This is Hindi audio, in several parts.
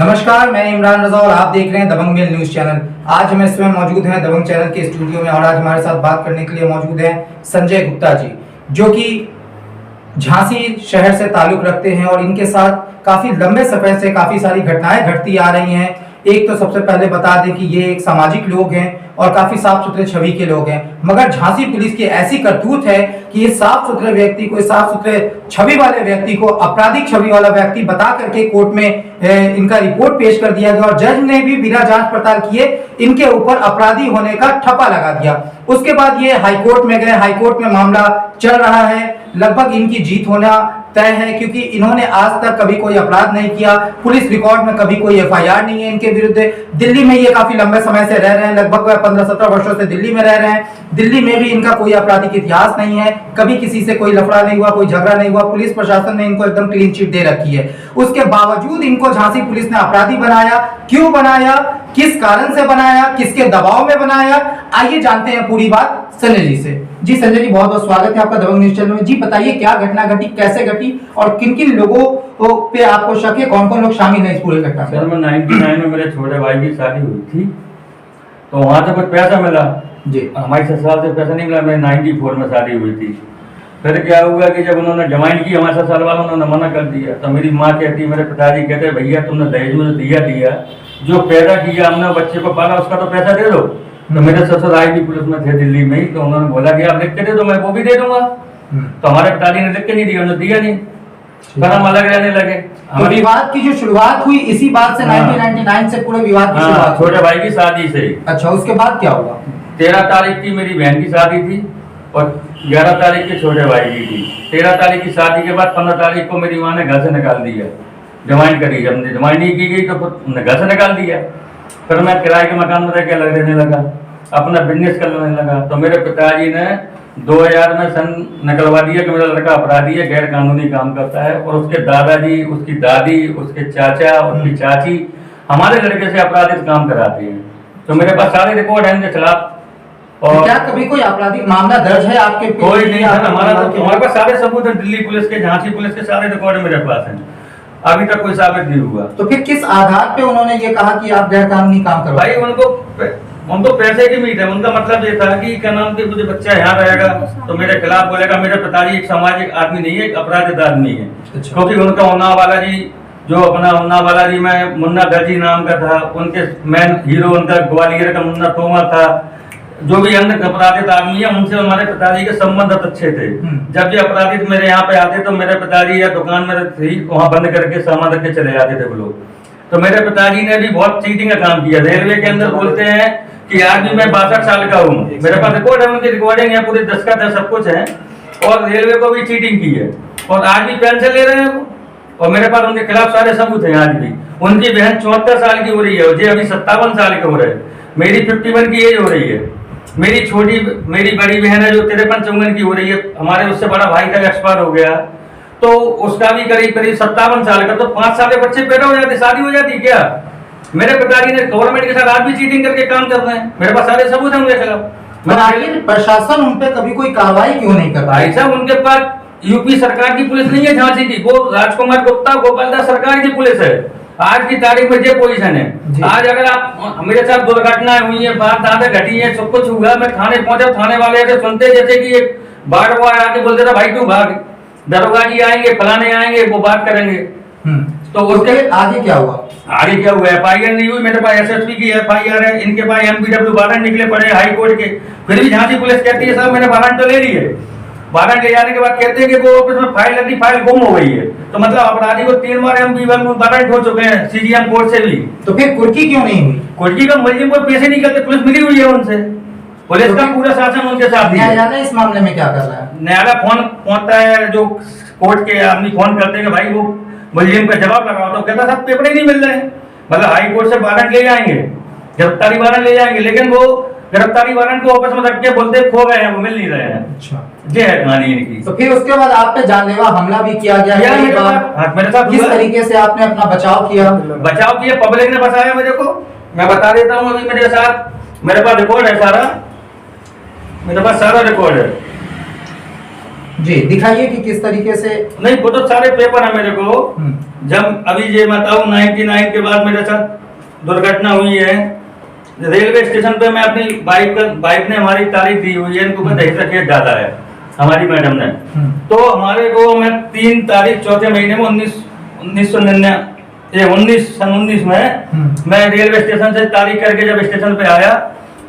नमस्कार, मैं इमरान रजा और आप देख रहे हैं दबंग मेल न्यूज चैनल। आज हम इसमें मौजूद हैं दबंग चैनल के स्टूडियो में और आज हमारे साथ बात करने के लिए मौजूद हैं संजय गुप्ता जी, जो कि झांसी शहर से ताल्लुक रखते हैं और इनके साथ काफी लंबे समय से काफी सारी घटनाएं घटती आ रही हैं। एक तो सबसे पहले बता दें कि ये एक सामाजिक लोग हैं और काफी साफ सुथरे छवि के लोग हैं, मगर झांसी पुलिस की ऐसी करतूत है कि इस साफ सुथरे व्यक्ति को, इस साफ सुथरे छवि वाले व्यक्ति को आपराधिक छवि वाला व्यक्ति बता करके कोर्ट में इनका रिपोर्ट पेश कर दिया गया और जज ने भी बिना जांच पड़ताल किए इनके ऊपर अपराधी होने का ठप्पा लगा दिया। उसके बाद ये हाईकोर्ट में गए, हाईकोर्ट में मामला चल रहा है, लगभग इनकी जीत होना तय है क्योंकि इन्होंने आज तक कभी कोई अपराध नहीं किया, पुलिस रिकॉर्ड में कभी कोई एफआईआर नहीं है इनके विरुद्ध। दिल्ली में ये काफी लंबे समय से रह रहे हैं, लगभग 15-17 वर्षों से दिल्ली में रह रहे हैं। दिल्ली में भी इनका कोई आपराधिक इतिहास नहीं है, कभी किसी से कोई लफड़ा नहीं हुआ, कोई झगड़ा नहीं हुआ, पुलिस प्रशासन ने इनको एकदम क्लीन चिट दे रखी है। उसके बावजूद इनको झांसी पुलिस ने अपराधी बनाया। क्यों बनाया, किस कारण से बनाया, किसके दबाव में बनाया, आइए जानते हैं पूरी बात संजय जी से। जी संजय जी, बहुत बहुत स्वागत है आपका दबंग न्यूज चैनल में। जी बताइए क्या घटना घटी, कैसे घटी और किन किन लोगों पे आपको शक है, कौन कौन लोग शामिल हैं इस पूरे घटना में? सर, मैं 99 में मेरे छोटे भाई की शादी हुई थी, तो वहाँ से कुछ पैसा मिला जी। हमारी ससुराल से पैसा नहीं मिला, मेरी 94 में शादी हुई थी। फिर क्या हुआ कि जब उन्होंने जमाइन की, हमारे ससुराल वालों ने मना कर दिया, तो मेरी माँ कहती, मेरे पिताजी कहते, भैया तुमने दहेज में दिया, जो पैदा किया हमने बच्चे को पाला उसका तो पैसा दे दो। तो मेरे ससुर आई भी पुलिस में थे दिल्ली में ही, तो उन्होंने बोला कि आप लिख के दे दो, मैं वो भी दे दूंगा। तो हमारे पिताजी ने लिख के नहीं दिया, उन्होंने दिया नहीं, फिर हम अलग रहने लगे। तो विवाद की जो शुरुआत हुई इसी बात से, 1999 से पूरे विवाद की शुरुआत छोटे भाई की शादी से। अच्छा, उसके बाद क्या हुआ? 13 तारीख की मेरी बहन की शादी थी और 11 तारीख के छोटे भाई की थी। 13 तारीख की शादी के बाद 15 तारीख को मेरी माँ ने घर से निकाल दिया, जमाइन करी। जब जमाइन नहीं की गई तो घर से निकाल दिया। फिर मैं किराए के मकान में रह के रहने लगा, अपना बिजनेस करने लगा। तो मेरे पिताजी ने 2000 में सन निकलवा दिया कि मेरा लड़का अपराधी है, गैर कानूनी काम करता है। और उसके दादाजी, उसकी दादी, उसके चाचा, उसकी चाची हमारे लड़के से अपराधिक काम कराते हैं। तो मेरे पास सारे रिकॉर्ड हैं इनके खिलाफ। और क्या कभी कोई आपराधिक मामला दर्ज है आपके? कोई नहीं है, हमारे पास सारे सबूत है, दिल्ली पुलिस के, झांसी पुलिस के सारे रिकॉर्ड मेरे पास हैं। अभी तक कोई साबित नहीं हुआ। तो फिर किस आधार पे उन्होंने ये कहा कि आप गैर कानूनी काम करो? भाई उनको पैसे की उम्मीद है। उनका मतलब ये था कि क्या नाम के मुझे बच्चा यहाँ रहेगा तो मेरे खिलाफ बोलेगा। मेरे पिताजी एक सामाजिक आदमी नहीं है, एक अपराधिक आदमी है। क्योंकि उनका उन्नावाला जी, जो अपना उन्नावाला जी में मुन्ना दर्जी नाम का था, उनके मेन हीरो उनका ग्वालियर का मुन्ना तोमर था। जो भी अन्य अपराधित आदमी है उनसे हमारे पिताजी के संबंध अच्छे थे। जब ये अपराधित मेरे यहाँ पे आते तो मेरे पिताजी या दुकान में थी वहाँ बंद करके सामान रख के चले जाते थे वो लोग। तो मेरे पिताजी ने भी बहुत चीटिंग का काम किया। रेलवे के अंदर बोलते हैं कि आज भी मैं 62 साल का हूँ, मेरे पास रिकॉर्ड है, उनकी रिकॉर्डिंग है, पूरे दस्तखत है, सब कुछ है। और रेलवे को भी चीटिंग की है और आज भी पेंशन ले रहे हैं वो। और मेरे पास उनके खिलाफ सारे सबूत हैं आज भी। उनकी बहन 74 साल की हो रही है और ये अभी 57 साल की हो रही है। मेरी 51 की एज हो रही है। मेरी बड़ी बहन है जो 53-54 की हो रही है। हमारे उससे बड़ा भाई का एक्सपायर हो गया, तो उसका भी करीब 57 साल का। तो 5 साल के बच्चे पैदा हो जाते, शादी हो जाती क्या? मेरे पिताजी ने गवर्नमेंट के साथ आज भी चीटिंग करके काम कर रहे हैं। मेरे पास सारे सबूत हैं उनके खिलाफ। आखिर प्रशासन उन पे कभी कोई कार्रवाई क्यों नहीं कर? भाई साहब, उनके पास यूपी सरकार की पुलिस नहीं है झांसी की, वो राजकुमार गुप्ता गोपालदास सरकार की पुलिस है। आज की तारीख में ये पोजीशन है। आज अगर आप, मेरे साथ दुर्घटनाएं हुई है, बात ज्यादा घटी है, सब कुछ हुआ, मैं थाने पहुंचा, थाने वाले ऐसे सुनते जैसे कि एक बाढ़ वो आके बोलते था भाई तू भाग, दरोगा जी आएंगे, फलाने आएंगे, वो बात करेंगे। तो उसके आगे क्या हुआ? आगे क्या हुआ? एफआईआर नहीं हुई। मेरे पास एसएसपी की एफआईआर है, इनके पास एमपीडब्ल्यू वारंट निकले पड़े हाई कोर्ट के। फिर भी झांसी पुलिस कहती है साहब मैंने वारंट तो ले ली है। वारंट ले जाने के बाद कहते हैं कि वो ऑफिस में फाइल लगी, फाइल गुम हो गई है। तो मतलब अपराधी को 3 बार वारंट हो चुके हैं सीजीएम कोर्ट से भी। तो फिर कुर्की क्यों नहीं हुई? कुर्की का मुलजिम को पैसे नहीं करते, पुलिस मिली हुई है उनसे, पुलिस का पूरा शासन उनके साथ। न्यायालय इस मामले में क्या कर रहा है? न्यायालय फोन पहुंचता है, जो कोर्ट के आदमी फोन करते हैं कि भाई वो मुलजिम का जवाब लगाओ, तो कहता साहब पेपर ही नहीं मिल रहे हैं। मतलब हाई कोर्ट से वारंट ले जाएंगे, गिरफ्तारी वारंट ले जाएंगे, लेकिन वो गिरफ्तारी वारंट को ऑफिस में रख के बोलते खो गए हैं, वो मिल नहीं रहे हैं। अच्छा, ये है कहानी इनकी। तो फिर उसके बाद आप पे जानलेवा हमला भी किया गया है। मेरे साथ किस तरीके से आपने अपना बचाव किया? पब्लिक ने बचाया मेरे को, मैं बता देता हूँ। अभी मेरे साथ, मेरे पास रिकॉर्ड है सारा, मेरे पास सारा रिकॉर्ड है। जी दिखाइए कि किस तरीके से। नहीं, वो तो सारे पेपर है मेरे को। जब अभी ये बताऊं 99 के बाद मेरे साथ दुर्घटना हुई है रेलवे स्टेशन पे। मैं अपनी बाइक ने हमारी तारीख दी हुई है, इनको दहेज केस डाला है हमारी मैडम ने। तो हमारे को मैं 3 तारीख चौथे महीने में 19 में मैं रेलवे स्टेशन से तारीख करके जब स्टेशन पे आया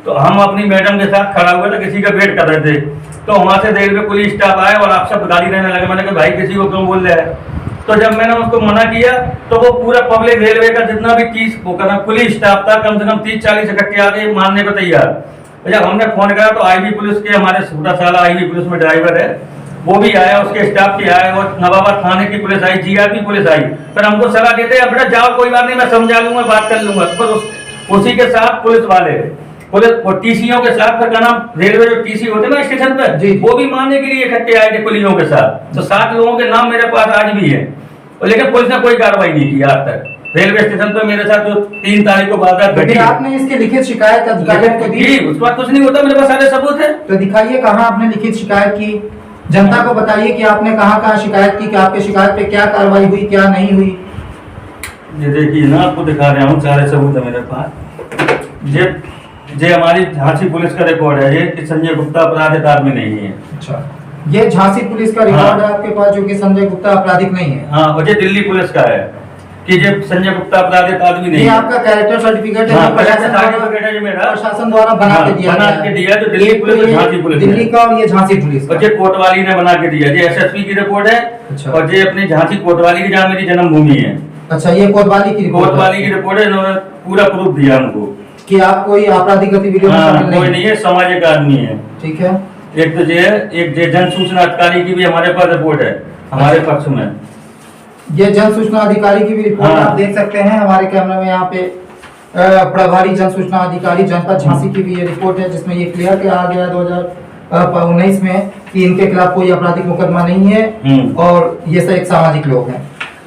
तो हम अपनी मैडम के साथ खड़ा हुए थे, किसी का वेट कर रहे थे। तो वहां से रेलवे पुलिस स्टाफ आया और आपसे गाली देने लगे। मैंने कहा भाई किसी को क्यों बोल रहे हैं। तो जब मैंने उसको मना किया तो वो पूरा पब्लिक रेलवे का जितना भी पुलिस स्टाफ था कम से कम 30-40 इकट्ठे आके मानने को तैयार। जब हमने फोन करा तो आईवी पुलिस के हमारे 16 साल आईवी पुलिस में ड्राइवर है वो भी आया, उसके स्टाफ के आए और नवाबाद थाने की पुलिस आई, जीआरपी पुलिस आई। फिर हमको सलाह देते अब बेटा जाओ कोई बात नहीं मैं समझा लूंगा बात कर लूंगा। फिर उसी के साथ पुलिस वाले पुलिस टीसीओ के साथ फिर नाम रेलवे जो टीसी होते ना स्टेशन पे वो भी मानने के लिए इकट्ठे आए थे पुलिसों के साथ। तो 7 लोगों के नाम मेरे पास आज भी है, लेकिन पुलिस ने कोई कार्रवाई नहीं की आज तक। रेलवे स्टेशन पे मेरे साथ जो 3 तारीख को वारदात घटी, आपने इसके लिखित शिकायत अधिकारियों को दी? उसके बाद कुछ नहीं होता, मेरे पास सारे सबूत है। तो दिखाइए कहाँ आपने लिखित शिकायत की, जनता को बताइए कि आपने कहाँ शिकायत की, कि आपके शिकायत पे क्या कार्रवाई हुई क्या नहीं हुई। ये देखिए ना आपको दिखा रहा हूँ, सारे सबूत है मेरे पास। ये हमारी झांसी पुलिस का रिकॉर्ड है, ये कि संजय गुप्ता अपराधिक आदमी नहीं है। अच्छा, ये झांसी पुलिस का रिकॉर्ड है आपके पास जो कि संजय गुप्ता आपराधिक नहीं है? हाँ, और ये दिल्ली पुलिस का है कि ये संजय गुप्ता अपराधिक आदमी नहीं है। ये आपका कैरेक्टर सर्टिफिकेट है, प्रशासन द्वारा बना के दिया जो दिल्ली पुलिस झांसी पुलिस दिल्ली का, और ये झांसी पुलिस का। ये कोतवाली ने बना के दिया, ये एसएसपी की रिपोर्ट है। और ये अपनी झांसी कोतवाली की जहाँ मेरी जन्मभूमि है। अच्छा, ये कोतवाली की रिपोर्ट है, इन्होंने पूरा प्रूफ दिया हमको कि आप कोई आपराधिक गतिविधियों में शामिल कोई नहीं है, सामाजिक आदमी है। ठीक है। एक तो ये जन सूचना अधिकारी की भी हमारे पास रिपोर्ट है हमारे पक्ष में। ये जन सूचना अधिकारी की भी रिपोर्ट आप देख सकते हैं हमारे कैमरे में। यहाँ पे प्रभारी जन सूचना अधिकारी जनपद झांसी की भी ये रिपोर्ट है, जिसमें ये क्लियर किया गया 2019 में कि इनके खिलाफ कोई आपराधिक मुकदमा नहीं है और ये सब एक सामाजिक लोग हैं।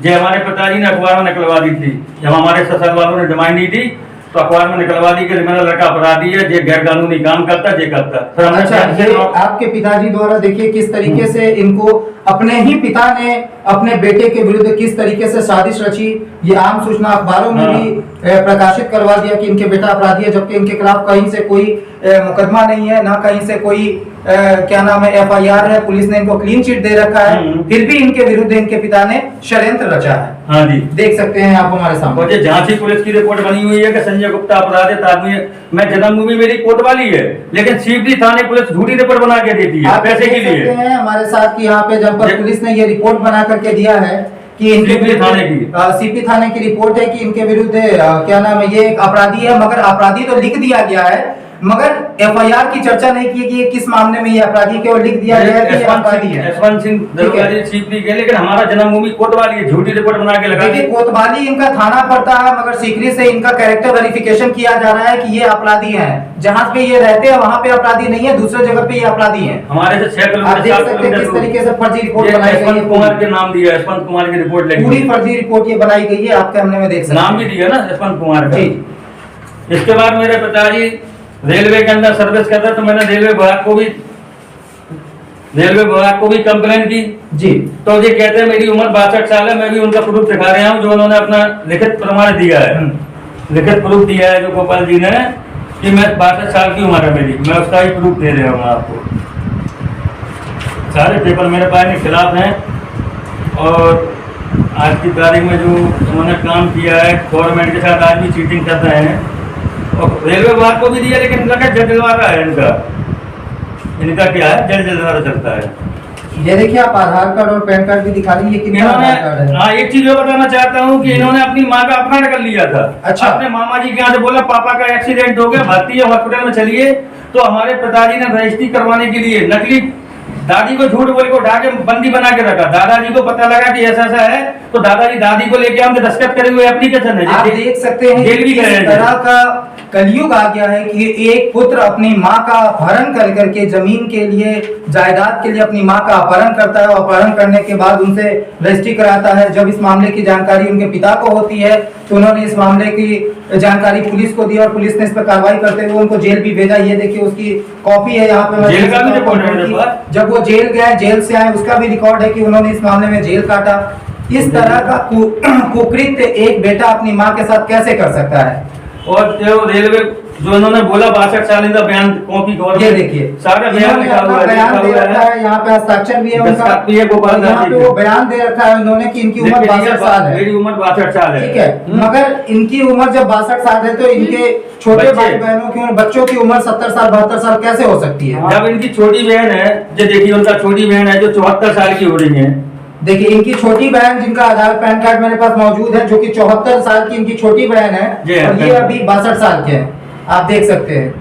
ये हमारे पिताजी ने अखबार में निकलवा दी थी, जब हमारे ससुर वालों ने जमाई नहीं थी तो अखबार में निकलवा दी कि मेरा लड़का अपराधी है, ये गैर कानूनी काम करता है, ये करता। अच्छा, ये आपके पिताजी द्वारा देखिए किस तरीके से इनको अपने ही पिता ने अपने बेटे के विरुद्ध किस तरीके से साजिश रची। ये आम सूचना अखबारों में भी प्रकाशित करवा दिया कि इनके बेटा अपराधी है, जबकि इनके खिलाफ कहीं से कोई मुकदमा नहीं है, ना कहीं से कोई क्या नाम है एफआईआर है। पुलिस ने इनको क्लीन चिट दे रखा है, फिर भी इनके विरुद्ध इनके पिता ने षड्यंत्र रचा है। हाँ जी, देख सकते हैं आप हमारे सामने। झांसी पुलिस की रिपोर्ट बनी हुई है कि संजय गुप्ता अपराधित आदमी है। मैं जन्मभूमि मेरी कोतवाली है, लेकिन सीपी थाने पुलिस झूठी रिपोर्ट बना के देती है पैसे के लिए। हमारे साथ यहाँ पे जनपद पुलिस ने ये रिपोर्ट बना करके दिया है कि इनके सीपी थाने की रिपोर्ट है कि इनके विरुद्ध क्या नाम है ये एक अपराधी है, मगर अपराधी तो लिख दिया गया है, मगर एफआईआर की चर्चा नहीं की कि किस मामले में ये अपराधी केवल लिख दिया गया है कि अपराधी है। यशवंत सिंह दरबारी सीपी के, लेकिन हमारा जन्मभूमि कोतवाली है, झूठी रिपोर्ट बना के लगा। देखिए कोतवाली इनका थाना पड़ता है, मगर सीकरी से इनका कैरेक्टर वेरिफिकेशन किया जा रहा है कि ये अपराधी हैं। जहां पे ये रहते हैं वहां पे अपराधी नहीं है, दूसरे जगह पे ये अपराधी हैं। हमारे से 6 किलोमीटर। आप देख सकते हैं किस तरीके से फर्जी रिपोर्ट बनाई गई है। यशवंत कुमार के नाम दिया, यशवंत कुमार की रिपोर्ट लगी, पूरी फर्जी रिपोर्ट ये बनाई गई है, आपके हमने में देख सकते हैं। नाम भी दिया ना यशवंत कुमार का। जी। इसके बाद मेरे पिताजी रेलवे के अंदर सर्विस करते, तो मैंने रेलवे विभाग को भी कंप्लेन की जी। तो ये कहते हैं मेरी उम्र 62 साल है, मैं भी उनका प्रूफ दिखा रहा हूँ जो उन्होंने अपना लिखित प्रमाण दिया है, लिखित प्रूफ दिया है जो गोपाल जी ने कि मैं 62 साल की उम्र है मेरी, मैं उसका ही प्रूफ दे रहा हूँ आपको। सारे पेपर मेरे पास के खिलाफ हैं और आज की तारीख में जो उन्होंने काम किया है गवर्नमेंट के साथ आज भी चीटिंग कर रहे हैं। और रेलवे विभाग को भी दिया, लेकिन इनका जलवारा है, इनका क्या है जलवारा चलता है। ये देखिए आप आधार कार्ड और पैन कार्ड भी दिखा दीजिए कि इन्होंने। हाँ, एक चीज और बताना चाहता हूँ कि इन्होंने अपनी माँ का अपहरण कर लिया था। अच्छा। अपने मामा जी के यहाँ से बोला पापा का एक्सीडेंट हो गया, भर्ती है हॉस्पिटल में चलिए। तो हमारे पिताजी ने रजिस्ट्री करवाने के लिए नकली दादी को झूठ बोल के उठा के बंदी बना के रखा। दादाजी को पता लगा कि ऐसा ऐसा है, तो दादाजी दादी को लेके हमने दस्तखत करे हुए एप्लीकेशन है, आप देख सकते हैं जेल भी तरह का कलयुग आ गया है कि एक पुत्र अपनी माँ का अपहरण कर करके जमीन के लिए, जायदाद के लिए अपनी माँ का अपहरण करता है और अपहरण करने के बाद उनसे रजिस्ट्री कराता है। जब इस मामले की जानकारी उनके पिता को होती है तो उन्होंने इस मामले की जानकारी पुलिस को दी और पुलिस ने इस पर कार्रवाई करते हुए उनको जेल भी भेजा। ये देखिए उसकी कॉपी है यहाँ पे, जेल का भी रिकॉर्ड है। जब वो जेल गए, जेल से आए, उसका भी रिकॉर्ड है कि उन्होंने इस मामले में जेल काटा। इस तरह का कुकृत्य एक बेटा अपनी माँ के साथ कैसे कर सकता है? और जो रेलवे जो इन्होंने बोला 62 साल इनका बयान कॉपी ये देखिए सारा बयान लिखा हुआ है, बयान दे रखा है, यहाँ पे हस्ताक्षर भी है उनका, और यहाँ पे वो बयान दे रखा है उन्होंने कि इनकी उम्र 62 साल है। मेरी उम्र 62 साल है, ठीक है, मगर इनकी उम्र जब 62 साल है तो इनके छोटे भाई बहनों की उम्र, बच्चों की उम्र 70 साल 72 साल कैसे हो सकती है? जब इनकी छोटी बहन है, जो देखिए उनका छोटी बहन है जो 74 साल की हो रही है। देखिए इनकी छोटी बहन जिनका आधार पैन कार्ड मेरे पास मौजूद है, जो कि 74 साल की इनकी छोटी बहन है और ये अभी 62 साल के हैं, आप देख सकते हैं।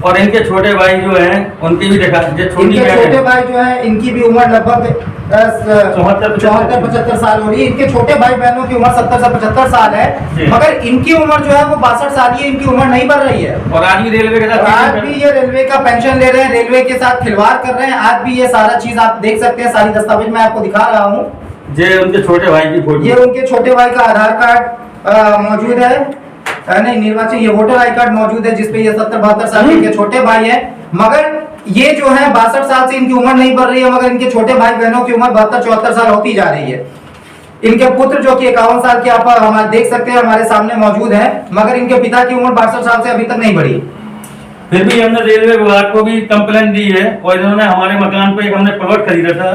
और इनके छोटे भाई जो हैं उनकी भी देखा, जो छोटी इनके छोटे भाई जो है इनकी भी उम्र लगभग 74-75 साल हो रही है। इनके छोटे भाई बहनों की उम्र 70 से 75 साल है, मगर इनकी उम्र जो है वो 62 साल की है, इनकी उम्र नहीं बढ़ रही है। और आज भी रेलवे के साथ, आज भी ये रेलवे का पेंशन ले रहे हैं, रेलवे के साथ खिलवाड़ कर रहे हैं। आज भी ये सारा चीज आप देख सकते हैं, सारी दस्तावेज मैं आपको दिखा रहा हूँ। ये उनके छोटे भाई की फोटो, ये उनके छोटे भाई का आधार कार्ड मौजूद है, नहीं निर्वाचन, ये वोटर आई कार्ड मौजूद है जिसपे ये 70-72 साल के छोटे भाई है। मगर ये जो है 62 साल से इनकी उम्र नहीं बढ़ रही है, मगर इनके छोटे भाई बहनों की उम्र 72-74 साल होती जा रही है। इनके पुत्र जो कि 51 साल के आप हमारे देख सकते हैं हमारे सामने मौजूद है, मगर इनके पिता की उम्र 62 साल से अभी तक नहीं बढ़ी। फिर भी हमने रेलवे विभाग को भी कंप्लेन दी है और इन्होंने हमारे मकान पे एक हमने प्लॉट खरीदा था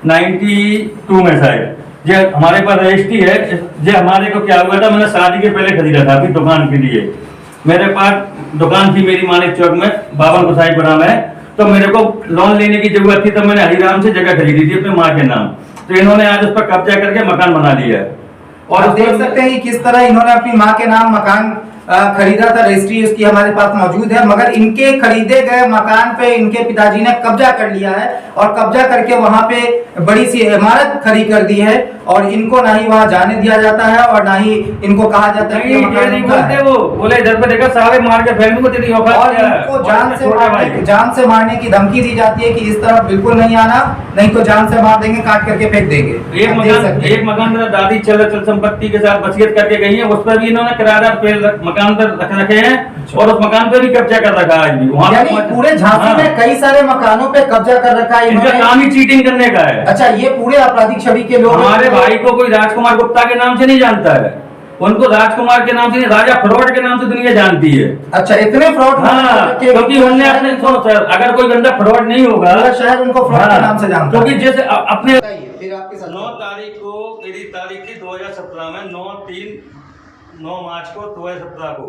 92 में शायद, जो हमारे पास रजिस्ट्री है। जो हमारे को क्या हुआ था, मैंने शादी के पहले खरीदा था अपनी दुकान के लिए। मेरे पास दुकान थी मेरी मानिक चौक में, बावन गोसाईपुरा में, तो मेरे को लोन लेने की जरूरत थी, तो मैंने हरिराम से जगह खरीदी थी अपने माँ के नाम। तो इन्होंने आज उस पर कब्जा करके मकान बना लिया है। और आप देख सकते हैं कि किस तरह इन्होंने अपनी माँ के नाम मकान खरीदा था, रजिस्ट्री उसकी हमारे पास मौजूद है, मगर इनके खरीदे गए मकान पे इनके पिताजी ने कब्जा कर लिया है और कब्जा करके वहां पे बड़ी सी इमारत खड़ी कर दी है और इनको ना ही वहां जाने दिया जाता है और ना ही इनको कहा जाता है कि नहीं बोलते, वो बोले इधर पे देखा सारे मार के फैलने को तेरी औकात और इनको जान से मारने की धमकी दी जाती है कि इस तरफ बिल्कुल नहीं आना, नहीं तो जान से मार देंगे, काट करके फेंक देंगे। एक मकान मेरा दादी चल संपत्ति के साथ वसीयत करके गई है, उस पर भी इन्होंने किराएदार मकान पर रखे हैं और उस मकान पे भी कब्जा कर रखा है आज भी। यानी पूरे झांसी में कई सारे मकानों पे कब्जा कर रखा है इनका काम ही चीटिंग करने का है। अच्छा, ये पूरे आपराधिक छवि के लोग, हमारे भाई को कोई राजकुमार गुप्ता के नाम से नहीं जानता है, उनको राजकुमार के नाम से, राजा फ्रॉड के नाम से दुनिया जानती है। अच्छा, इतने फ्रॉड? हाँ, क्योंकि उन्होंने अपने अगर कोई बंदा फ्रॉड नहीं होगा, शायद उनको फ्रॉड के नाम से जानता है। क्योंकि जैसे अपने फिर आपके साथ 9 तारीख को मेरी तारीख थी 2017 में, 9 मार्च को 2017 को,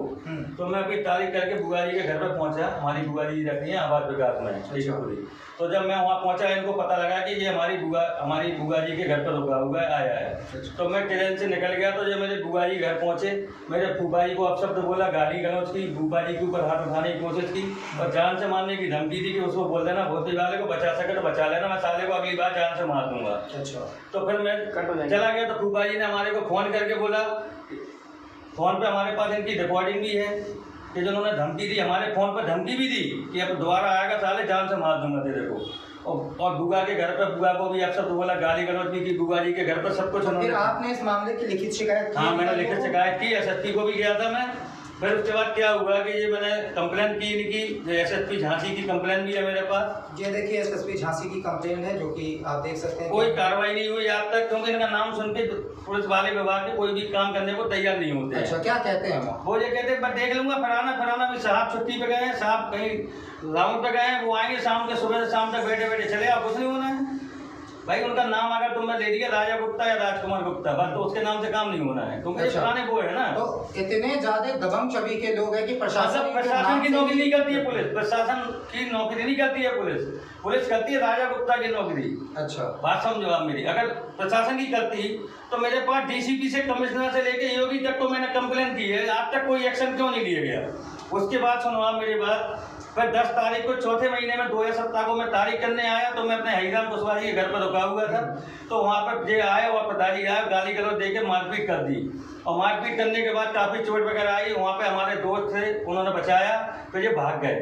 तो मैं अभी तारीख करके बुआ जी के घर पे पहुंचा। हमारी बुआ जी रहती है आबाद विकास में। तो जब मैं वहाँ पहुंचा, इनको पता लगा कि ये हमारी बुआ जी के घर पर रुका हुआ आया है। तो मैं ट्रेन से निकल गया, तो जब मेरे बुआ जी घर पहुंचे, मेरे फूफा जी को अपशब्द बोला, गाली गलौज की, फूफा जी के ऊपर हाथ उठाने की कोशिश की और जान से मारने की धमकी दी कि उसको बोल देना भोसड़ी वाले को बचा सके तो बचा लेना, मैं साले को अगली बार जान से मार दूंगा। अच्छा, तो फिर मैं चला गया, तो फूफा जी ने हमारे को फोन करके बोला, फोन पे हमारे पास इनकी रिकॉर्डिंग भी है कि जिन्होंने धमकी दी, हमारे फोन पर धमकी भी दी कि अब दोबारा आएगा साले जान से मार दूंगा तेरे को। और बुआ के घर पर बुआ को भी अब सब बोला, गाली गलौज भी की, बुआ जी के घर पर सब कुछ उन्होंने। फिर आपने इस मामले की लिखित शिकायत की? हाँ, मैंने लिखित शिकायत की, एसएसपी को भी गया था मैं। फिर उसके बाद क्या हुआ कि ये मैंने कंप्लेन की इनकी, एसएसपी झांसी की कंप्लेन भी है मेरे पास। ये देखिए एसएसपी झांसी की कंप्लेन है जो कि आप देख सकते हैं। कोई कार्रवाई नहीं हुई आज तक, क्योंकि इनका नाम सुन के पुलिस वाले विभाग के कोई भी काम करने को तैयार नहीं होते। अच्छा, क्या कहते हैं वो ये कहते हैं मैं देख लूंगा, फलाना भी साहब छुट्टी पे गए हैं, साहब कहीं राउंड पे गए हैं, वो आएंगे शाम के, सुबह से शाम तक बैठे बैठे चले आओ, कुछ नहीं होना है भाई। उनका नाम अगर तुमने ले लिया राजा गुप्ता या राजकुमार गुप्ता, बस तो उसके नाम से काम नहीं होना है, क्योंकि अच्छा। पुराने वो है ना। तो इतने ज्यादा दबंग छवि के लोग हैं कि प्रशासन की नौकरी नहीं करती है पुलिस, प्रशासन की नौकरी नहीं करती है पुलिस करती है राजा गुप्ता की नौकरी। अच्छा, बात समझो आप मेरी, अगर प्रशासन की करती तो मेरे पास डीसीपी से, कमिश्नर से लेके योगी तक को मैंने कंप्लेन की है, आज तक कोई एक्शन क्यों नहीं लिया गया? उसके बाद सुनो आप मेरी बात, फिर 10 तारीख को चौथे महीने में 2017 को मैं तारीख करने आया, तो मैं अपने हईराम कुशवाहा जी के घर पर रुका हुआ था। तो वहाँ पर जे आए और पिताजी आए, गाली गलौज दे के मारपीट कर दी, और मारपीट करने के बाद काफ़ी चोट वगैरह आई। वहाँ पे हमारे दोस्त थे, उन्होंने बचाया, तो ये भाग गए।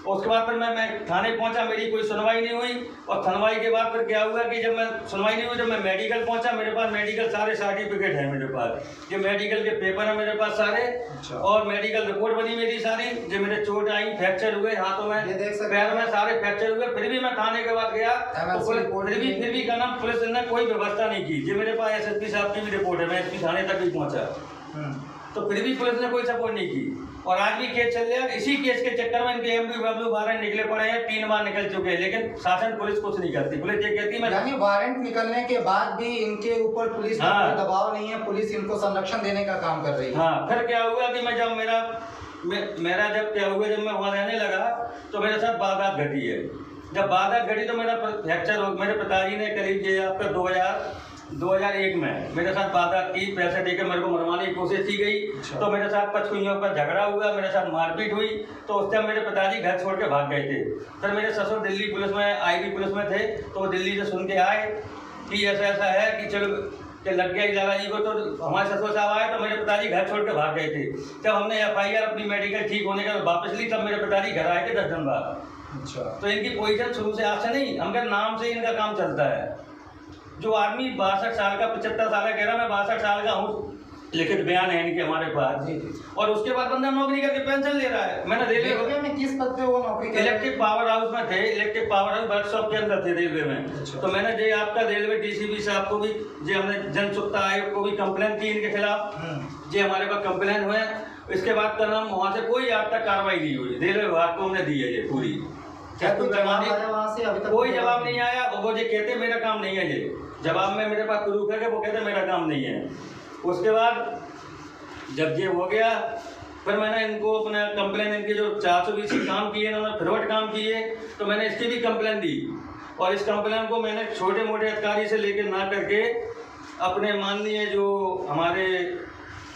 उसके बाद फिर मैं थाने पहुंचा, मेरी कोई सुनवाई नहीं हुई। और सुनवाई के बाद फिर क्या हुआ कि जब मैं सुनवाई नहीं हुई, जब मैं मेडिकल पहुंचा, मेरे पास मेडिकल सारे सर्टिफिकेट है मेरे पास, जो मेडिकल के पेपर है मेरे पास सारे। अच्छा। और मेडिकल रिपोर्ट बनी मेरी सारी, जो मेरे चोट आई, फ्रैक्चर हुए हाथों में, ये देख सकते पैर में सारे फ्रैक्चर हुए। फिर भी मैं थाने के बाद गया, तो फिर भी क्या नाम, पुलिस ने कोई व्यवस्था नहीं की। जो मेरे पास एसएसपी साहब की भी रिपोर्ट है, मैं एसपी थाने तक भी पहुंचा, तो फिर भी पुलिस ने कोई सपोर्ट नहीं की। और आज भी केस चल रहा है। इसी केस के चक्कर में इनके एमपी बबलू वारंट निकले पड़े हैं, 3 बार निकल चुके हैं, लेकिन शासन पुलिस कुछ नहीं करती। पुलिस ये कहती है, यानी वारंट निकलने के बाद भी इनके ऊपर पुलिस का हाँ। कोई दबाव नहीं है, पुलिस इनको संरक्षण देने का काम कर रही है। हाँ, फिर क्या हुआ कि मैं जब मेरा जब क्या हुआ, जब मैं वहाँ रहने लगा, तो मेरे साथ वारदात घटी है। जब वारदात घटी तो मेरा फ्रैक्चर हो, मेरे पिताजी ने करीब ये आपका 2001 में मेरे साथ वारदात की, पैसे देकर मेरे को मरवाने की कोशिश की गई। अच्छा। तो मेरे साथ पचकुइयों पर झगड़ा हुआ, मेरे साथ मारपीट हुई। तो उस टाइम मेरे पिताजी घर छोड़ के भाग गए थे। फिर मेरे ससुर दिल्ली पुलिस में, आईबी पुलिस में थे, तो वो दिल्ली से सुन के आए कि ऐसा ऐसा है कि चलो कि लग गया दादाजी को। तो हमारे ससुर साहब आए, तो मेरे पिताजी घर छोड़ के भाग गए थे। जब हमने FIR अपनी मेडिकल ठीक होने का वापस ली, तब मेरे पिताजी घर आए थे 10 दिन बाद। अच्छा। तो इनकी पोजीशन शुरू से आज से नहीं, हमारे नाम से इनका काम चलता है। जो आदमी 62 साल का, 75 साल का कह रहा, मैं 62 साल का हूँ, लिखित बयान है इनके हमारे पास। और उसके बाद बंदा नौकरी करके पेंशन ले रहा है। मैंने रेलवे में किस पद पे वो नौकरी कर रहे हैं? इलेक्ट्रिक पावर हाउस में थे, इलेक्ट्रिक पावर हाउस वर्कशॉप के अंदर थे रेलवे में। अच्छा। तो मैंने जो आपका रेलवे DCP साहब को भी, जो हमने जन सुविधा आयोग को भी कंप्लेन की इनके खिलाफ, जो हमारे पास कंप्लेन हुए। इसके बाद का नाम वहाँ से कोई आज तक कार्रवाई नहीं हुई। रेलवे विभाग को हमने दी है ये पूरी, वहाँ से अभी तक कोई जवाब नहीं आया। और वो जो कहते मेरा काम नहीं है, ये जवाब में मेरे पास प्रूफ है कि वो कहते मेरा काम नहीं है। उसके बाद जब ये हो गया, फिर मैंने इनको अपना कंप्लेन, इनके जो 420 काम किए, इन्होंने फ्रॉड काम किए, तो मैंने इसकी भी कंप्लेन दी। और इस कंप्लेन को मैंने छोटे मोटे अधिकारी से लेकर ना करके अपने माननीय जो हमारे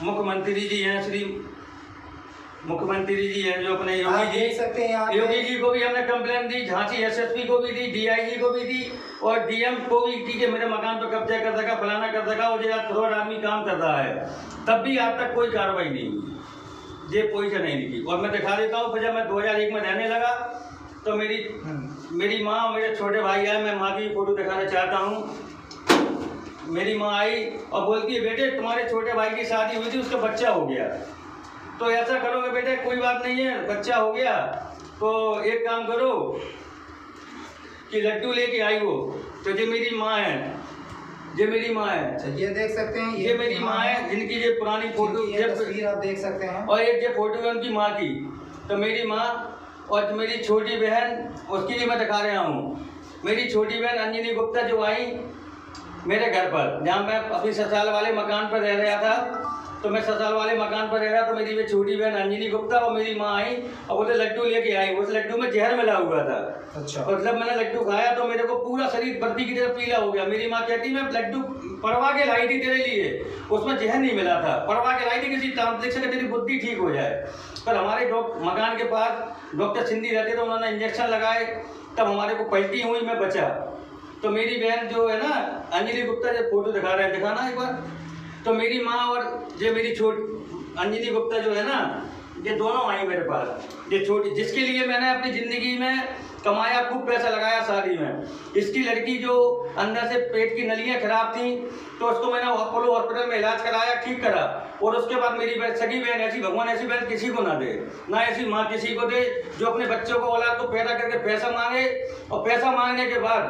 मुख्यमंत्री जी हैं, श्री मुख्यमंत्री जी हैं जो अपने योगी जी को भी हमने कंप्लेन दी, झांसी SSP को भी दी, DIG को भी दी, और DM को भी दी कि मेरे मकान पर कब्जा कर रखा, फलाना कर रखा, और जो फ्रॉड आदमी काम कर रहा है। तब भी आज तक कोई कार्रवाई नहीं हुई, ये पोजीशन नहीं लिखी। और मैं दिखा देता हूँ, जब मैं 2001 में रहने लगा, तो मेरी माँ और मेरे छोटे भाई आए, मैं माँ की फोटो दिखाना चाहता हूँ। मेरी माँ आई और बोलती है, बेटे तुम्हारे छोटे भाई की शादी हुई थी, उसका बच्चा हो गया, तो ऐसा करोगे बेटे, कोई बात नहीं है, बच्चा हो गया तो एक काम करो कि लड्डू लेके आई वो। तो ये मेरी माँ है, ये मेरी माँ है। अच्छा, ये देख सकते हैं, ये मेरी माँ है, जिनकी ये पुरानी फोटो, ये तस्वीर आप देख सकते हैं। और एक ये फोटो है उनकी माँ की। तो मेरी माँ और मेरी छोटी बहन, उसकी भी मैं दिखा रहा हूँ। मेरी छोटी बहन अंजनी गुप्ता जो आई मेरे घर पर, जहाँ मैं अपनी ससुराल वाले मकान पर रह रहा था, तो मैं ससुराल वाले मकान पर रह रहा, तो मेरी वे छोटी बहन अंजनी गुप्ता और मेरी माँ आई, और वो तो लड्डू लेके आई। उस लड्डू में जहर मिला हुआ था। अच्छा। और जब मैंने लड्डू खाया तो मेरे को पूरा शरीर बर्फी की तरह पीला हो गया। मेरी माँ कहती, मैं लड्डू पड़वा के लाई थी तेरे लिए, उसमें जहर नहीं मिला था, पड़वा के लाई थी किसी तांत्रिक से, तेरी बुद्धि ठीक हो जाए। पर हमारे मकान के पास डॉक्टर सिंधी रहते, तो उन्होंने इंजेक्शन लगाए, तब हमारे को पलटी हुई, मैं बचा। तो मेरी बहन जो है ना अंजलि गुप्ता, जो फोटो दिखा रहे हैं, दिखाना एक बार। तो मेरी माँ और ये मेरी अंजनी गुप्ता जो है ना, ये दोनों आई मेरे पास। ये छोटी, जिसके लिए मैंने अपनी ज़िंदगी में कमाया, खूब पैसा लगाया शादी में। इसकी लड़की जो अंदर से पेट की नलियाँ खराब थी, तो उसको मैंने अपोलो हॉस्पिटल में इलाज कराया, ठीक करा। और उसके बाद मेरी सगी बहन, ऐसी भगवान ऐसी बहन किसी को ना दे, ना ऐसी माँ किसी को दे, जो अपने बच्चों को, औलाद को पैदा करके पैसा मांगे, और पैसा मांगने के बाद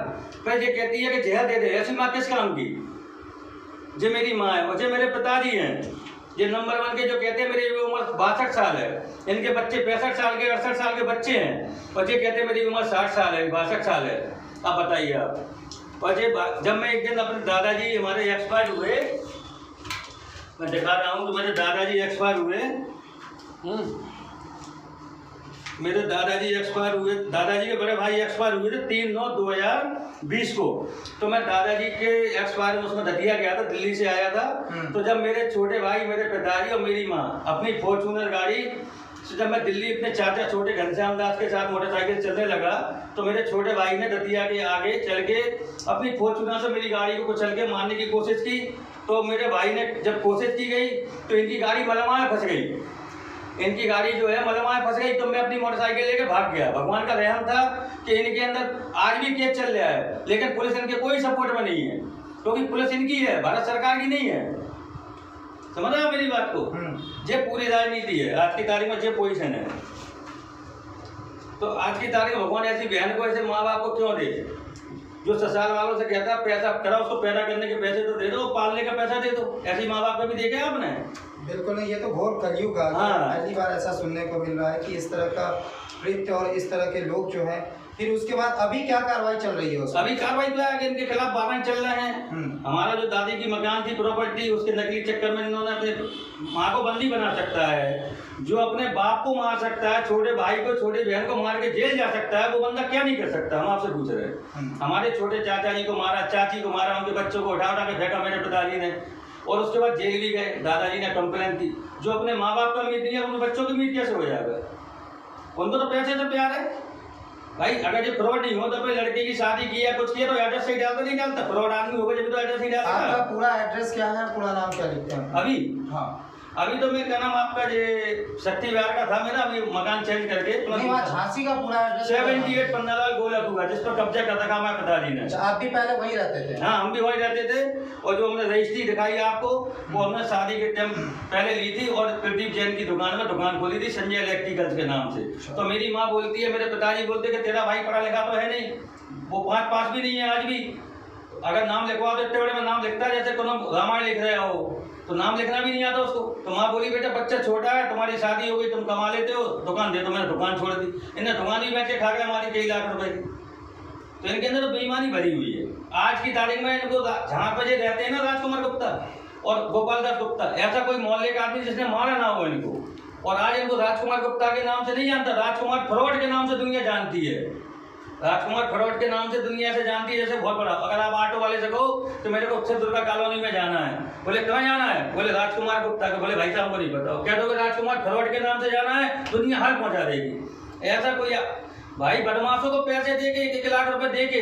फिर ये कहती है कि जहर दे दे। ऐसी माँ किस काम की? जो मेरी माँ है। और जो मेरे पिताजी हैं, ये नंबर 1 के, जो कहते हैं मेरी उम्र 62 साल है, इनके बच्चे 65 साल के, 68 साल के बच्चे हैं, और ये कहते हैं मेरी उम्र 60 साल है, 62 साल है। आप बताइए आप। और ये जब मैं एक दिन अपने दादाजी हमारे एक्सपायर हुए, मैं दिखा रहा हूँ, तो मेरे दादाजी एक्सपायर हुए, मेरे दादाजी एक्सपायर हुए, दादाजी के बड़े भाई एक्सपायर हुए थे 3/9/2020 को। तो मैं दादाजी के एक्सपायर में उसमें दतिया गया था, दिल्ली से आया था। तो जब मेरे छोटे भाई, मेरे पिताजी और मेरी माँ अपनी फॉर्च्यूनर गाड़ी जब मैं दिल्ली अपने चाचा छोटे घनश्याम दास के साथ मोटरसाइकिल चलने लगा तो मेरे छोटे भाई ने दतिया के आगे चल के अपनी फॉर्च्यूनर से मेरी गाड़ी को चल के मारने की कोशिश की। तो मेरे भाई ने जब कोशिश की गई तो इनकी गाड़ी मलमा में फंस गई, इनकी गाड़ी जो है मलमा में फंस गई। तो मैं अपनी मोटरसाइकिल लेके भाग गया। भगवान का रहम था कि इनके अंदर आज भी केस चल रहा है, लेकिन पुलिस इनके कोई सपोर्ट में नहीं है, क्योंकि पुलिस इनकी है, भारत सरकार की नहीं है। समझ रहे हो मेरी बात को? ये पूरी राजनीति है आज की तारीख में, ये पोजीशन है। तो आज की तारीख में भगवान ऐसी बहन को, ऐसे माँ बाप को क्यों दे? जो ससुराल वालों से कहता है पैसा करा, उसको पैदा करने के पैसे तो दे दो, पालने का पैसा दे दो। ऐसी माँ बाप को भी देखे आपने? बिल्कुल नहीं, ये तो घोर कलयुग आ गया। पहली बार ऐसा सुनने को मिल रहा है कि इस तरह का कृत्य और इस तरह के लोग जो हैं। फिर उसके बाद अभी क्या कार्रवाई चल रही है उसमें? अभी कार्रवाई तो है कि इनके खिलाफ वारंट चल रहे हैं। हमारा जो दादी की मकान थी प्रॉपर्टी, उसके नकली चक्कर में इन्होंने अपने माँ को बंदी बना सकता है, जो अपने बाप को मार सकता है, छोटे भाई को, छोटी बहन को मार के जेल जा सकता है, वो बंदा क्या नहीं कर सकता? हम आपसे पूछ रहे हैं। हमारे छोटे चाचा जी को मारा, चाची को मारा, उनके बच्चों को उठा के फेंका मेरे पिताजी ने, और उसके बाद जेल भी गए। दादाजी ने कंप्लेन की। जो अपने माँ बाप का मीत नहीं है, उन बच्चों की मीत कैसे हो जाएगा? उनको तो पैसे से प्यार है भाई। अगर ये फ्रॉड नहीं हो तो कोई लड़के की शादी की या कुछ किया तो एड्रेस सही डालता नहीं डालता? फ्रॉड आदमी होगा जब तो एड्रेस नहीं डालता। आपका पूरा एड्रेस क्या है, पूरा नाम क्या लिखते हैं अभी? हाँ, अभी तो मेरा नाम आपका ये शक्ति विहार का था मेरा, अभी मकान चेंज करके झांसी का पूरा एड्रेस 78 पन्नालाल गोलक हुआ, जिस पर कब्जा करता था हमारे पिताजी ने। आप भी पहले वही रहते थे? हाँ, हम भी वही रहते थे। और जो हमने रजिस्ट्री दिखाई आपको, वो हमने शादी के टाइम पहले ली थी, और प्रदीप जैन की दुकान में दुकान खोली थी संजय इलेक्ट्रिकल्स के नाम से। तो मेरी माँ बोलती है, मेरे पिताजी बोलते कि तेरा भाई पढ़ा लिखा तो है नहीं, वो 5 पास भी नहीं है आज भी। अगर नाम लिखवा तो इतने बड़े में नाम लिखता है जैसे कोनो रामायण लिख रहे हो, तो नाम लिखना भी नहीं आता उसको। तो माँ बोली बेटा बच्चा छोटा है, तुम्हारी शादी हो गई, तुम कमा लेते हो, दुकान दे। तो मैंने दुकान छोड़ दी। इन्हें दुकान ही बेच के खा गए हमारी कई लाख रुपए की। तो इनके अंदर तो बेईमानी भरी हुई है। आज की तारीख में इनको जहाँ पे ये रहते हैं ना, राजकुमार गुप्ता और गोपाल दास गुप्ता, ऐसा कोई मोहल्ले का आदमी जिसने मारा ना हो इनको, और आज इनको राजकुमार गुप्ता के नाम से नहीं जानता, राजकुमार फ्रॉड के नाम से दुनिया जानती है। राजकुमार फ्रॉड के नाम से दुनिया से जानती है जैसे बहुत बड़ा। अगर आप ऑटो वाले से कहो तो मेरे को दुर्गा कॉलोनी में जाना है, बोले कहाँ जाना है? बोले राजकुमार गुप्ता को। बोले भाई साहब को नहीं बताओ, कह दो राजकुमार फ्रॉड के नाम से जाना है, दुनिया हर पहुंचा देगी। ऐसा कोई भाई बदमाशों को पैसे दे के 1-1 लाख रुपए दे के,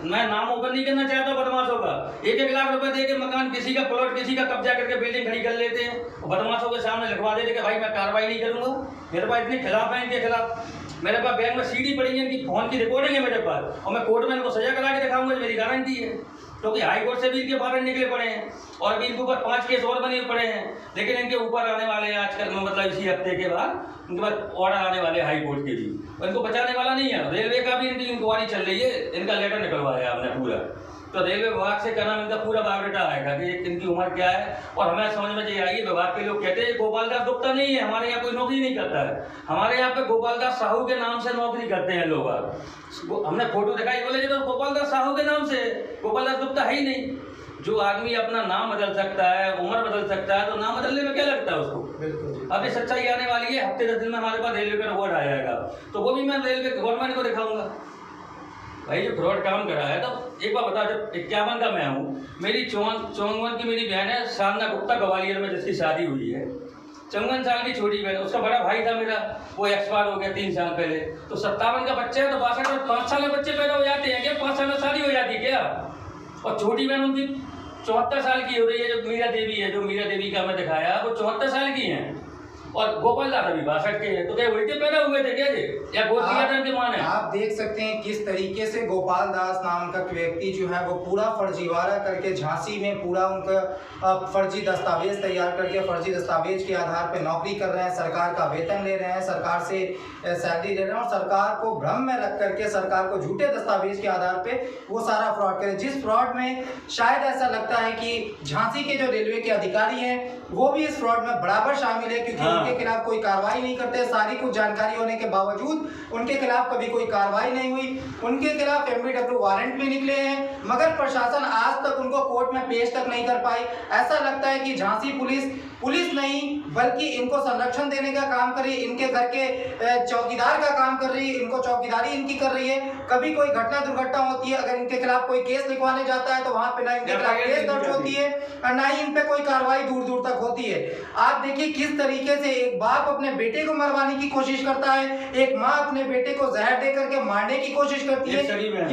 मैं नाम ओपन नहीं करना चाहता बदमाशों का, 1-1 लाख रुपए दे के मकान किसी का, प्लॉट किसी का कब्जा करके बिल्डिंग खड़ी कर लेते हैं, और बदमाशों के सामने लिखवा देते कि भाई मैं कार्रवाई नहीं करूंगा। मेरे पास इतने खिलाफ है इनके खिलाफ, मेरे पास बैंक में सीडी पड़ी है, इनकी फोन की रिकॉर्डिंग है मेरे पास, और मैं कोर्ट में इनको सजा करा के दिखाऊंगा, मेरी गारंटी है। क्योंकि हाई कोर्ट से भी इनके वारंट निकले पड़े हैं, और अभी इनके ऊपर 5 केस और बने पड़े हैं। लेकिन इनके ऊपर आने वाले हैं आजकल में, मतलब इसी हफ्ते के बाद इनके बाद ऑर्डर आने वाले हाई कोर्ट के भी, और इनको बचाने वाला नहीं है। रेलवे का भी इनकी इंक्वायरी चल रही है, इनका लेटर निकलवाया हमने पूरा। तो रेलवे विभाग से करना, इनका पूरा बायोडाटा आएगा कि इनकी उम्र क्या है। और हमें समझ में ये आई, विभाग के लोग कहते हैं गोपाल दास गुप्ता नहीं है, हमारे यहाँ कोई नौकरी नहीं करता है, हमारे यहाँ पे गोपाल दास साहू के नाम से नौकरी करते हैं लोग। हमने फोटो दिखाई, बोले तो गोपाल दास साहू के नाम से, गोपाल दास गुप्ता है ही नहीं। जो आदमी अपना नाम बदल सकता है, उम्र बदल सकता है, तो नाम बदलने में क्या लगता है उसको? अब ये सच्चाई आने वाली है, हफ्ते 10 दिन में हमारे पास रेलवे का रिपोर्ट आ जाएगा, तो वो भी मैं रेलवे गवर्नमेंट को दिखाऊंगा। भाई जो फ्रॉड काम करा है, तो एक बार बता, जब 51 का मैं हूँ, मेरी 54 की मेरी बहन है साधना गुप्ता, ग्वालियर में जिसकी शादी हुई है, 54 साल की छोटी बहन, उसका बड़ा भाई था मेरा, वो एक्सपायर हो गया 3 साल पहले। तो 57 का बच्चा है, तो 62 में 5 साल में बच्चे पैदा हो जाते हैं क्या? 5 साल में शादी हो जाती है क्या? और छोटी बहन उनकी 74 साल की हो रही है, जो मीरा देवी है, जो मीरा देवी का मैं दिखाया, वो 74 साल की हैं। और गोपाल दास अभी 62 के हैं। तो क्या उल्टे पैदा हुए थे क्या जी, या गोद लिया था इनके मां ने? आप देख सकते हैं किस तरीके से गोपाल दास नाम का व्यक्ति जो है वो पूरा फर्जीवाड़ा करके झांसी में पूरा उनका फर्जी दस्तावेज तैयार करके, फर्जी दस्तावेज के आधार पर नौकरी कर रहे हैं, सरकार का वेतन ले रहे हैं, सरकार से सैलरी ले रहे हैं, और सरकार को भ्रम में रख करके सरकार को झूठे दस्तावेज के आधार पे वो सारा फ्रॉड करें। जिस फ्रॉड में शायद ऐसा लगता है कि झांसी के जो रेलवे के अधिकारी हैं वो भी इस फ्रॉड में बराबर शामिल है, क्योंकि उनके खिलाफ कोई कार्रवाई नहीं करते। सारी कुछ जानकारी होने के बावजूद उनके खिलाफ कभी कोई कार्रवाई नहीं हुई। उनके खिलाफ एमवीडब्ल्यू वारंट भी निकले हैं, मगर प्रशासन आज तक उनको कोर्ट में पेश तक नहीं कर पाई। ऐसा लगता है कि झांसी पुलिस नहीं बल्कि इनको संरक्षण देने का काम कर रही है, इनके घर के चौकीदार का काम कर रही है, इनको चौकीदारी इनकी कर रही है। कभी कोई घटना दुर्घटना होती है, अगर इनके खिलाफ कोई केस लिखवाने जाता है तो वहां पे ना इनके खिलाफ केस दर्ज होती है और ना ही इन पे कोई कार्रवाई दूर दूर तक होती है। आप देखिए किस तरीके से एक बाप अपने बेटे को मरवाने की कोशिश करता है, एक माँ अपने बेटे को जहर दे करके मारने की कोशिश करती है,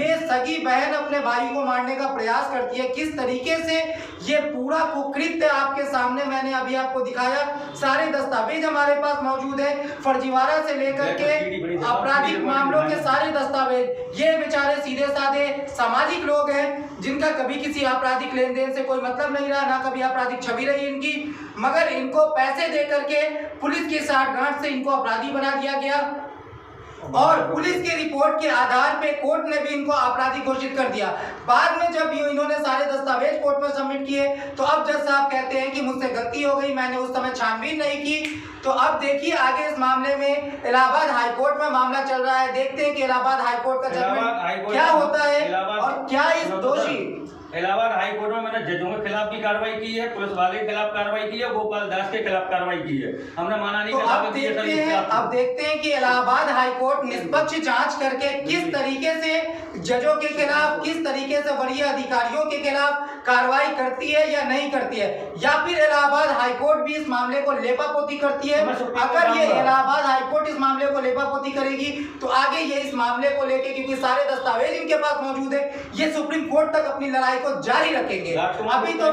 ये सगी बहन अपने भाई को मारने का प्रयास करती है। किस तरीके से ये पूरा कुकृत्य आपके सामने मैंने अभी आपको दिखाया। सारे दस्तावेज हमारे पास मौजूद है, फर्जीवाड़ा से लेकर के आपराधिक मामलों के सारे दस्तावेज। ये बेचारे सीधे साधे सामाजिक लोग हैं जिनका कभी किसी आपराधिक लेन देन से कोई मतलब नहीं रहा, ना कभी आपराधिक छवि रही इनकी, मगर इनको पैसे दे करके पुलिस की साठगांठ से इनको अपराधी बना दिया गया और पुलिस की रिपोर्ट के आधार पे कोर्ट ने भी इनको अपराधी घोषित कर दिया। बाद में जब इन्होंने सारे दस्तावेज कोर्ट में सबमिट किए तो अब जज साहब कहते हैं कि मुझसे गलती हो गई, मैंने उस समय छानबीन नहीं की। तो अब देखिए आगे इस मामले में इलाहाबाद हाईकोर्ट में मामला चल रहा है, देखते हैं कि इलाहाबाद हाईकोर्ट का जजमेंट क्या होता है और क्या इस दोषी इलाहाबाद हाई कोर्ट में मैंने जजों के खिलाफ भी कार्रवाई की है, पुलिस वाले के खिलाफ कार्रवाई की है, गोपाल दास के खिलाफ कार्रवाई की है, हमने माना नहीं। तो अब देखते हैं कि इलाहाबाद हाई कोर्ट निष्पक्ष जांच करके किस तरीके से जजों के खिलाफ, किस तरीके से वरीय अधिकारियों के खिलाफ कार्रवाई करती है या नहीं करती है, या फिर इलाहाबाद हाई कोर्ट भी इस मामले को लेपापोती करती है। अगर ये इलाहाबाद हाई कोर्ट इस मामले को लेपापोती करेगी तो आगे ये इस मामले को लेके, क्योंकि सारे दस्तावेज इनके पास मौजूद है, ये सुप्रीम कोर्ट तक अपनी लड़ाई को जारी रखेंगे। अभी तो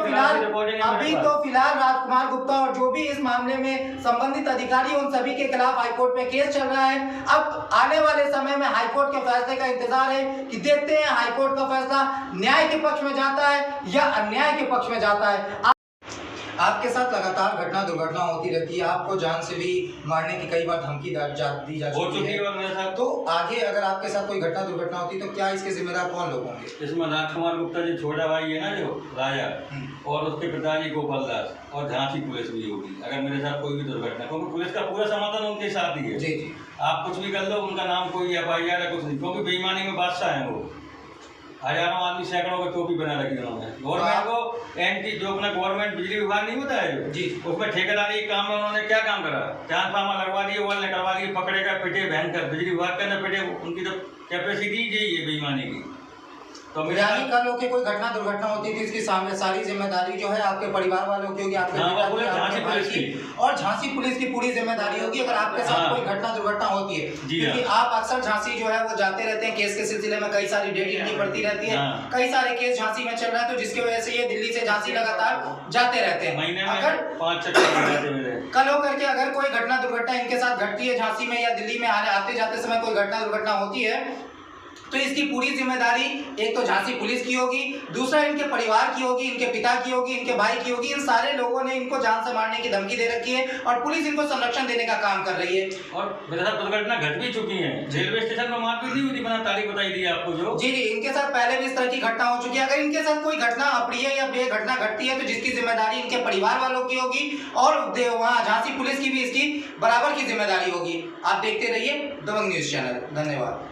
फिलहाल राजकुमार गुप्ता और जो भी इस मामले में संबंधित अधिकारी उन सभी के खिलाफ हाईकोर्ट में केस चल रहा है। अब आने वाले समय में हाईकोर्ट के फैसले का इंतजार है कि देखते हैं हाईकोर्ट का फैसला न्याय के पक्ष में जाता है या अन्याय के पक्ष में जाता है। आपके साथ लगातार घटना दुर्घटना होती रहती है, आपको जान से भी मारने की कई बार धमकी दी जा चुकी है। तो आगे अगर आपके साथ कोई घटना दुर्घटना होती है तो क्या इसके जिम्मेदार कौन लोग होंगे? इसमें राजकुमार गुप्ता जी छोटा भाई है ना, जो राजा, और उसके पिताजी गोपाल दास, और झांसी पुलिस भी होगी अगर मेरे साथ कोई भी दुर्घटना, क्योंकि पुलिस का पूरा समर्थन उनके साथ ही है। जी जी, आप कुछ भी कर लो, उनका नाम कोई FIR है कुछ नहीं, क्योंकि बेईमानी में बादशाह है वो। हजारों आदमी सैकड़ों का टोपी बना रखी उन्होंने। गवर्नमेंट को एंटी जो अपना गवर्नमेंट बिजली विभाग नहीं होता है जो जी, उसमें ठेकेदारी काम में उन्होंने क्या काम करा, ट्रांसफार्मर लगवा दिए, वॉल निकलवा दिए, पकड़ेगा पिटे भयंकर, बिजली विभाग के अंदर पिटे, उनकी तो कैपेसिटी यही है बेईमानी की। तो यानी कल होके कोई घटना दुर्घटना होती थी इसकी सामने सारी जिम्मेदारी जो है आपके परिवार वालों की होगी, आपके और झांसी पुलिस की पूरी जिम्मेदारी होगी अगर आपके साथ कोई घटना दुर्घटना होती है। क्योंकि आप अक्सर झांसी जो है वो जाते रहते हैं, केस के सिलसिले में कई सारी डेट इनकी पड़ती रहती है, कई सारे केस झांसी में चल रहा है, तो जिसकी वजह से ये दिल्ली से झांसी लगातार जाते रहते हैं। अगर 5 चक्कर कल होकर के अगर कोई घटना दुर्घटना इनके साथ घटती है झांसी में या दिल्ली में आते जाते समय कोई घटना दुर्घटना होती है तो इसकी पूरी जिम्मेदारी एक तो झांसी पुलिस की होगी, दूसरा इनके परिवार की होगी, इनके पिता की होगी, इनके भाई की होगी। इन सारे लोगों ने इनको जान से मारने की धमकी दे रखी है और पुलिस इनको संरक्षण देने का काम कर रही है। और मेरे साथ दुर्घटना घट भी चुकी है, रेलवे स्टेशन में मारपीट नहीं हुई थी, मैंने तारीख बताई दी आपको जो। जी जी, इनके साथ पहले भी इस तरह की घटना हो चुकी है। अगर इनके साथ कोई घटना अप्रिय या बेघटना घटती है तो जिसकी जिम्मेदारी इनके परिवार वालों की होगी और वहाँ झांसी पुलिस की भी इसकी बराबर की जिम्मेदारी होगी। आप देखते रहिए दबंग न्यूज चैनल। धन्यवाद।